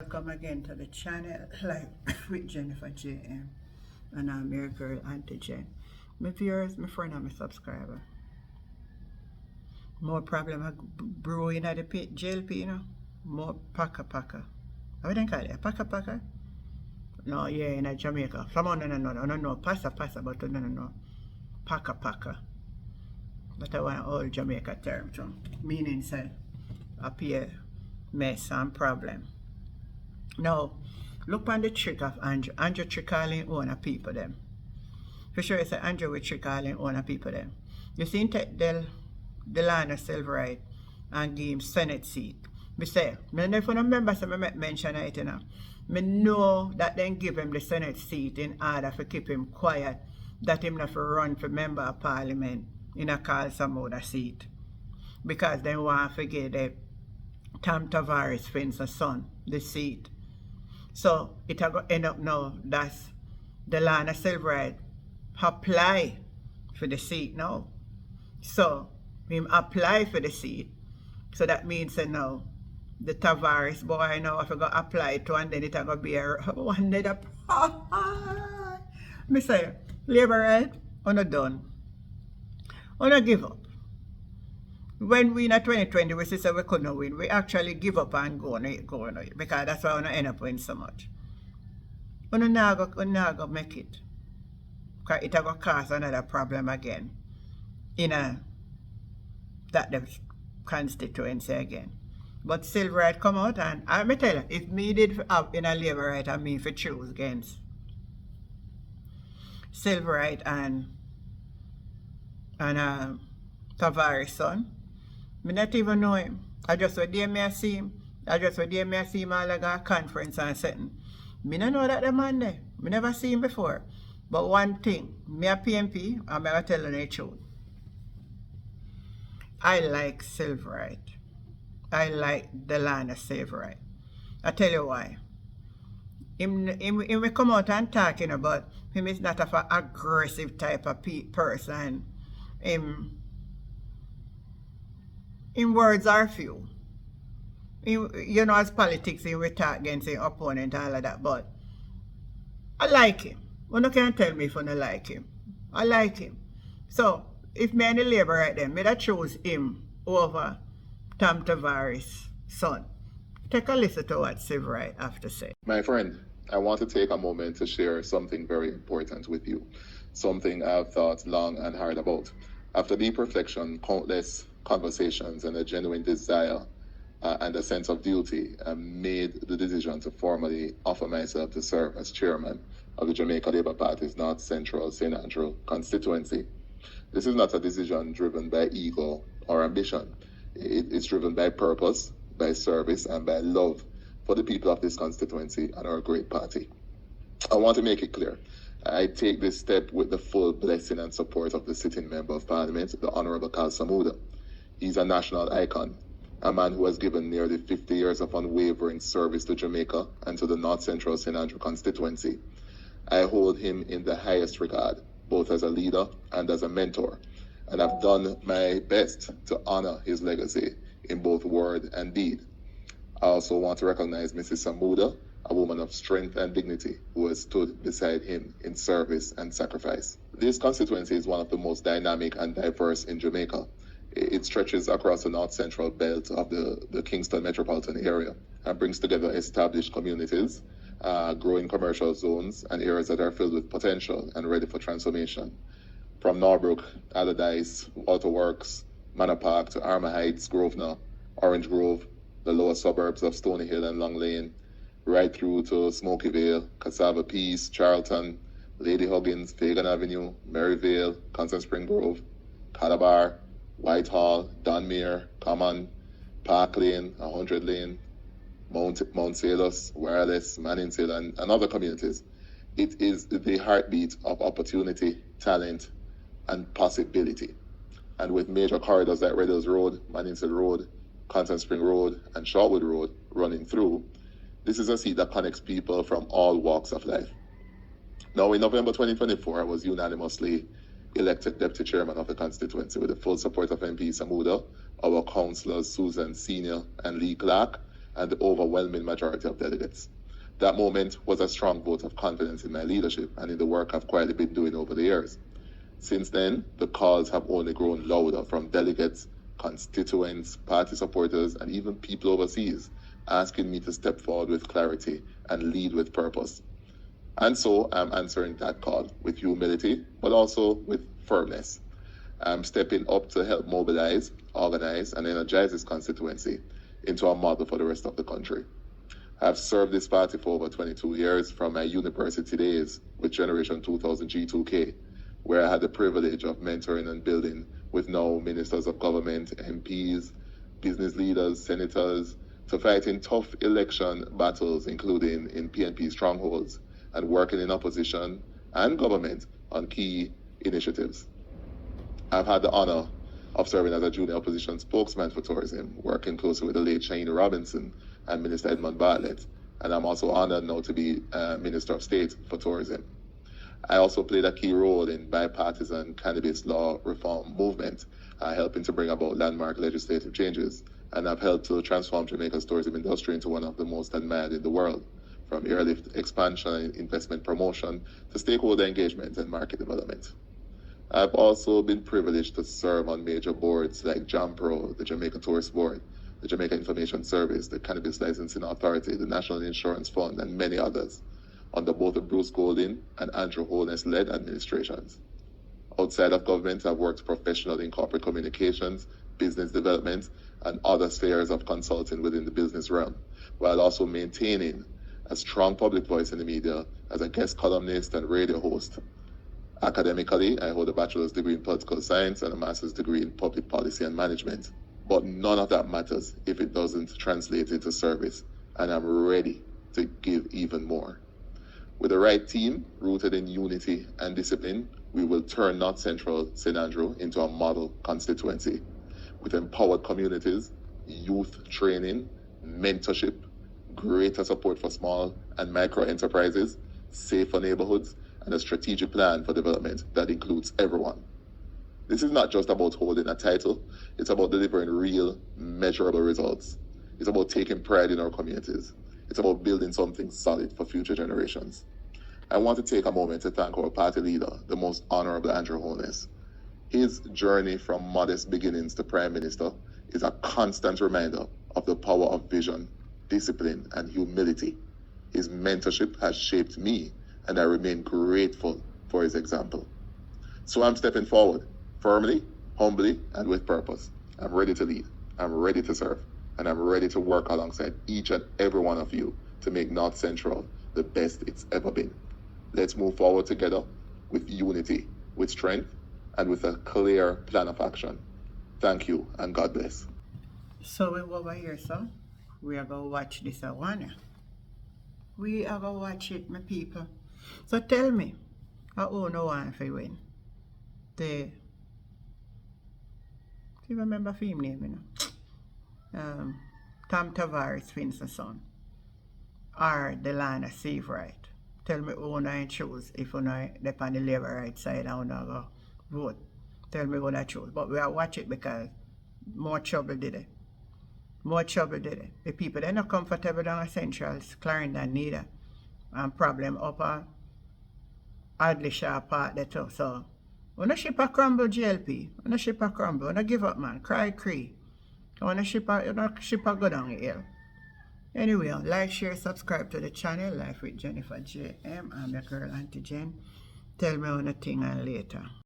Welcome again to the channel, like with Jennifer JM and I'm your girl Auntie Jen. My viewers, my friend and my subscriber. More problem brewing at the JLP, you know. More paka. How do you call it? Paka? No, yeah, in Jamaica. Someone no, pasa, but no. Paka. But I want all Jamaica term, so meaning say appear mess and problem. Now, look on the trick of Andrew. Andrew trick calling owner people them. For sure, it's Andrew will trick calling owner people them. You see, take the land of Silverite and give him Senate seat. Me say, me if you remember, so me mention it, you know. Me know that then give him the Senate seat in order to keep him quiet, that him not for run for member of parliament in a call some other seat. Because they want to give the Tom Tavares Fin's son the seat. So it will end up now that's the land of Silverite apply for the seat now. So him apply for the seat. So that means that now the Tavares boy now if I go apply to and then it will be a one day up. Me say, Labour right, on a done. On a give up. When we in 2020 we said we couldn't win, we actually give up and go on it because that's why we don't end up winning so much. We don't go make it. Because it will cause another problem again in that the constituency again. But Silverite come out and I may tell you, if me did have in a Labour right, I mean for choose against Silverite and Tavares' son. I not even know him. I just went there me I see him. I just went there me I see him all like a conference and something. Me don't know that the man there. Me never see him before. But one thing, me a PMP, I'm going to tell you the truth. I like Silverite. I like the land of Silverite. I tell you why. Him will come out and talking about him is not of an aggressive type of person. In words are few. You know, as politics, he will talk against his opponent and all of that, but I like him. You can't tell me if you don't like him. I like him. So, if me and the Labour right then, me that choose him over Tom Tavares' son. Take a listen to what Silverite have to say. My friend, I want to take a moment to share something very important with you. Something I've thought long and hard about. After deep reflection, countless conversations, and a genuine desire and a sense of duty, I made the decision to formally offer myself to serve as chairman of the Jamaica Labour Party's North Central St. Andrew constituency. This is not a decision driven by ego or ambition. It's driven by purpose, by service, and by love for the people of this constituency and our great party. I want to make it clear. I take this step with the full blessing and support of the sitting Member of Parliament, the Honourable Kal Samuda. He's a national icon, a man who has given nearly 50 years of unwavering service to Jamaica and to the North Central St. Andrew constituency. I hold him in the highest regard, both as a leader and as a mentor, and I've done my best to honour his legacy in both word and deed. I also want to recognize Mrs. Samuda, a woman of strength and dignity who has stood beside him in service and sacrifice. This constituency is one of the most dynamic and diverse in Jamaica. It stretches across the north central belt of the Kingston metropolitan area and brings together established communities, growing commercial zones, and areas that are filled with potential and ready for transformation. From Norbrook, Allardyce, Waterworks, Manor Park to Armour Heights, Grosvenor, Orange Grove, the lower suburbs of Stony Hill and Long Lane, right through to Smoky Vale, Cassava Peace, Charlton, Lady Huggins, Fagan Avenue, Maryvale, Constant Spring Grove, Calabar, Whitehall, Dunmere, Common, Park Lane, 100 Lane, Mount Salus, Wireless, Manning Hill, and other communities. It is the heartbeat of opportunity, talent, and possibility. And with major corridors like Red Hills Road, Manning Hill Road, Constant Spring Road, and Shortwood Road running through, this is a seat that connects people from all walks of life. Now, in November 2024, I was unanimously elected Deputy Chairman of the constituency with the full support of MP Samuda, our councillors Susan Senior and Lee Clark, and the overwhelming majority of delegates. That moment was a strong vote of confidence in my leadership and in the work I've quietly been doing over the years. Since then, the calls have only grown louder from delegates, constituents, party supporters, and even people overseas, asking me to step forward with clarity and lead with purpose. And so I'm answering that call with humility, but also with firmness. I'm stepping up to help mobilize, organize, and energize this constituency into a model for the rest of the country. I've served this party for over 22 years from my university days with Generation 2000 G2K, where I had the privilege of mentoring and building with now ministers of government, MPs, business leaders, senators, to fighting tough election battles, including in PNP strongholds, and working in opposition and government on key initiatives. I've had the honor of serving as a junior opposition spokesman for tourism, working closely with the late Shaina Robinson and Minister Edmund Bartlett, and I'm also honored now to be Minister of State for Tourism. I also played a key role in bipartisan cannabis law reform movement, helping to bring about landmark legislative changes, and I've helped to transform Jamaica's tourism industry into one of the most admired in the world, from airlift expansion and investment promotion to stakeholder engagement and market development. I've also been privileged to serve on major boards like JAMPRO, the Jamaica Tourist Board, the Jamaica Information Service, the Cannabis Licensing Authority, the National Insurance Fund, and many others, under both the Bruce Golding and Andrew Holness-led administrations. Outside of government, I've worked professionally in corporate communications, business development, and other spheres of consulting within the business realm, while also maintaining a strong public voice in the media as a guest columnist and radio host. Academically, I hold a bachelor's degree in political science and a master's degree in public policy and management. But none of that matters if it doesn't translate into service, and I'm ready to give even more. With the right team, rooted in unity and discipline, we will turn North Central St. Andrew into a model constituency with empowered communities, youth training, mentorship, greater support for small and micro enterprises, safer neighborhoods, and a strategic plan for development that includes everyone. This is not just about holding a title, it's about delivering real, measurable results. It's about taking pride in our communities. It's about building something solid for future generations. I want to take a moment to thank our party leader, the Most Honorable Andrew Holness. His journey from modest beginnings to Prime Minister is a constant reminder of the power of vision, discipline, and humility. His mentorship has shaped me, and I remain grateful for his example. So I'm stepping forward, firmly, humbly, and with purpose. I'm ready to lead, I'm ready to serve, and I'm ready to work alongside each and every one of you to make North Central the best it's ever been. Let's move forward together with unity, with strength, and with a clear plan of action. Thank you, and God bless. So we over here, so we are going to watch this one. We are going to watch it, my people. So tell me, who no one if I win? Do you remember film name, you know? Tom Tavares, Fin's son. Or Delana Seabright. Tell me who I choose if you know they're on the labor right side and I go vote. Tell me who I choose. But we are watch it because more trouble did it. More trouble did it. The people they're not comfortable down at Central's, Clarendon neither. And problem up at Adley Shaw Park there too. So when a ship a crumble JLP, when a ship a crumble, when a give up man, cry cree. When a ship a go down the hill. Anyway, like, share, subscribe to the channel, Life with Jennifer JM. I'm your girl Auntie Jen. Tell me on a thing and later.